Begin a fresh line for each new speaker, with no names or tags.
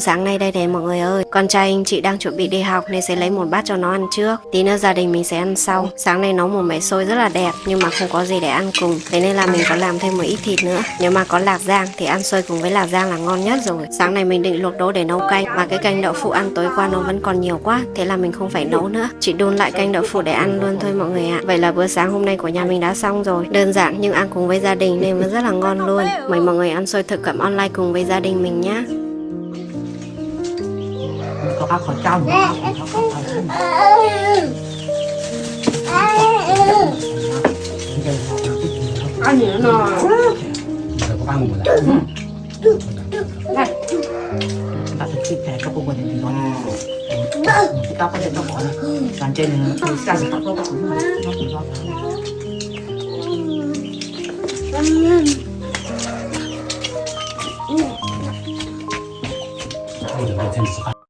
Sáng nay đây đấy mọi người ơi, con trai anh chị đang chuẩn bị đi học nên sẽ lấy một bát cho nó ăn trước. Tí nữa gia đình mình sẽ ăn sau. Sáng nay nấu một mẻ xôi rất là đẹp nhưng mà không có gì để ăn cùng. Thế nên là mình có làm thêm một ít thịt nữa. Nếu mà có lạc rang thì ăn xôi cùng với lạc rang là ngon nhất rồi. Sáng nay mình định luộc đỗ để nấu canh mà cái canh đậu phụ ăn tối qua nó vẫn còn nhiều quá. Thế là mình không phải nấu nữa. Chỉ đun lại canh đậu phụ để ăn luôn thôi mọi người ạ. Vậy là bữa sáng hôm nay của nhà mình đã xong rồi. Đơn giản nhưng ăn cùng với gia đình nên vẫn rất là ngon luôn. Mời mọi người ăn xôi thực cẩm online cùng với gia đình mình nhé.
Có ác khỏi trong
ăn nhiều nó
có ba mùa rồi.
này ta thực sự thẻ các bộ phận thì nó ta có thể nó bỏ dàn trên này sang các bộ phận nó cũng do
thêm